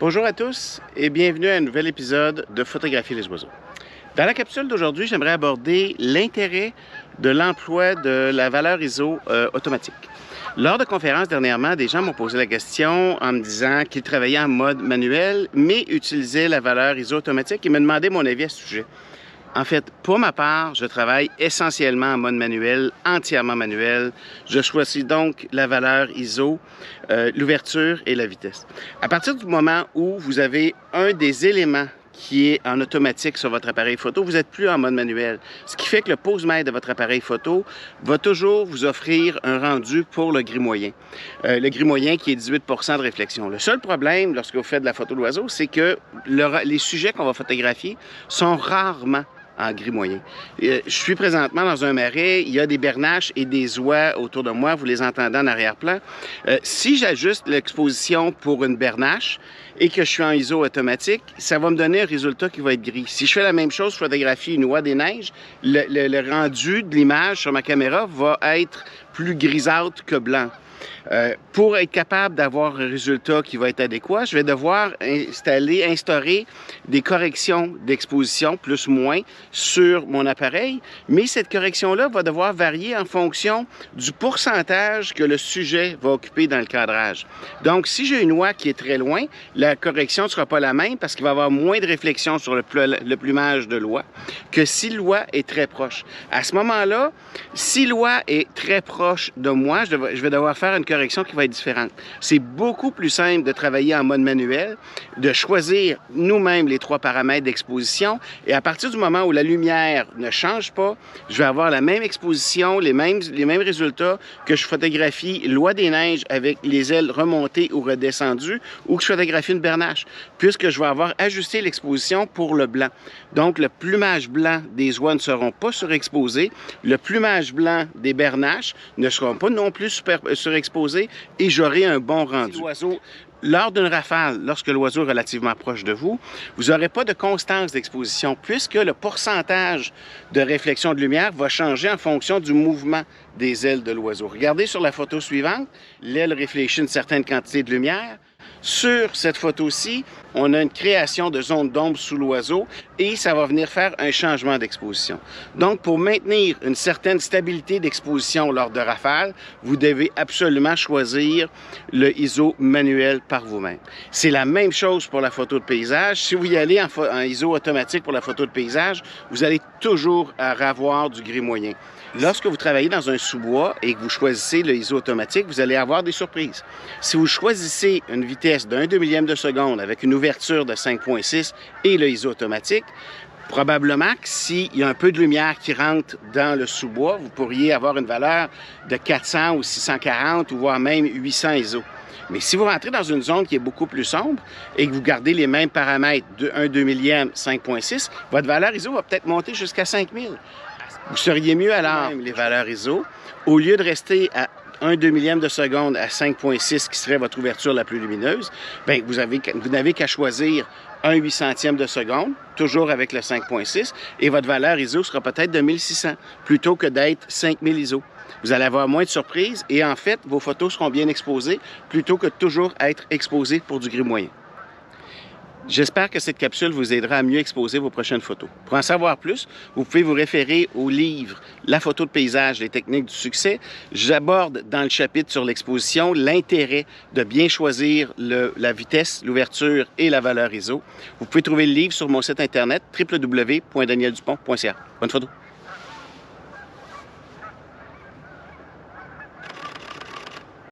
Bonjour à tous et bienvenue à un nouvel épisode de Photographier les oiseaux. Dans la capsule d'aujourd'hui, j'aimerais aborder l'intérêt de l'emploi de la valeur ISO automatique. Lors de conférences dernièrement, des gens m'ont posé la question en me disant qu'ils travaillaient en mode manuel, mais utilisaient la valeur ISO automatique et me demandaient mon avis à ce sujet. En fait, pour ma part, je travaille essentiellement en mode manuel, entièrement manuel. Je choisis donc la valeur ISO, l'ouverture et la vitesse. À partir du moment où vous avez un des éléments qui est en automatique sur votre appareil photo, vous n'êtes plus en mode manuel. Ce qui fait que le pose-mètre de votre appareil photo va toujours vous offrir un rendu pour le gris moyen. Le gris moyen qui est 18% de réflexion. Le seul problème lorsque vous faites de la photo d'oiseau, c'est que les sujets qu'on va photographier sont rarement en gris moyen. Je suis présentement dans un marais, il y a des bernaches et des oies autour de moi, vous les entendez en arrière-plan. Si j'ajuste l'exposition pour une bernache et que je suis en ISO automatique, ça va me donner un résultat qui va être gris. Si je fais la même chose, je photographie une oie des neiges, le rendu de l'image sur ma caméra va être plus grisâtre que blanc. Pour être capable d'avoir un résultat qui va être adéquat, je vais devoir instaurer des corrections d'exposition, plus ou moins, sur mon appareil. Mais cette correction-là va devoir varier en fonction du pourcentage que le sujet va occuper dans le cadrage. Donc, si j'ai une oie qui est très loin, la correction ne sera pas la même parce qu'il va y avoir moins de réflexion sur le plumage de l'oie que si l'oie est très proche. À ce moment-là, si l'oie est très proche de moi, je vais devoir faire une correction qui va être différente. C'est beaucoup plus simple de travailler en mode manuel, de choisir nous-mêmes les 3 paramètres d'exposition et à partir du moment où la lumière ne change pas, je vais avoir la même exposition, les mêmes résultats que je photographie l'oie des neiges avec les ailes remontées ou redescendues ou que je photographie une bernache, puisque je vais avoir ajusté l'exposition pour le blanc. Donc, le plumage blanc des oies ne seront pas surexposés, le plumage blanc des bernaches ne seront pas non plus surexposés et j'aurai un bon rendu. Lors d'une rafale, lorsque l'oiseau est relativement proche de vous, vous n'aurez pas de constance d'exposition puisque le pourcentage de réflexion de lumière va changer en fonction du mouvement des ailes de l'oiseau. Regardez sur la photo suivante, l'aile réfléchit une certaine quantité de lumière. Sur cette photo-ci, on a une création de zones d'ombre sous l'oiseau et ça va venir faire un changement d'exposition. Donc, pour maintenir une certaine stabilité d'exposition lors de rafales, vous devez absolument choisir le ISO manuel par vous-même. C'est la même chose pour la photo de paysage. Si vous y allez en ISO automatique pour la photo de paysage, vous allez toujours avoir du gris moyen. Lorsque vous travaillez dans un sous-bois et que vous choisissez le ISO automatique, vous allez avoir des surprises. Si vous choisissez une vitesse d'1 demi-millième de seconde avec une ouverture de 5.6 et le ISO automatique, probablement que s'il y a un peu de lumière qui rentre dans le sous-bois, vous pourriez avoir une valeur de 400 ou 640 ou voire même 800 ISO. Mais si vous rentrez dans une zone qui est beaucoup plus sombre et que vous gardez les mêmes paramètres de 1 demi-millième, 5.6, votre valeur ISO va peut-être monter jusqu'à 5000. Vous seriez mieux alors les valeurs ISO, au lieu de rester à 1 demi-millième de seconde à 5.6 qui serait votre ouverture la plus lumineuse, bien, vous n'avez qu'à choisir 1 800e de seconde, toujours avec le 5.6, et votre valeur ISO sera peut-être de 1600 plutôt que d'être 5000 ISO. Vous allez avoir moins de surprises et en fait, vos photos seront bien exposées plutôt que de toujours être exposées pour du gris moyen. J'espère que cette capsule vous aidera à mieux exposer vos prochaines photos. Pour en savoir plus, vous pouvez vous référer au livre « La photo de paysage, les techniques du succès ». J'aborde dans le chapitre sur l'exposition l'intérêt de bien choisir la vitesse, l'ouverture et la valeur ISO. Vous pouvez trouver le livre sur mon site internet www.danieldupont.ca. Bonne photo!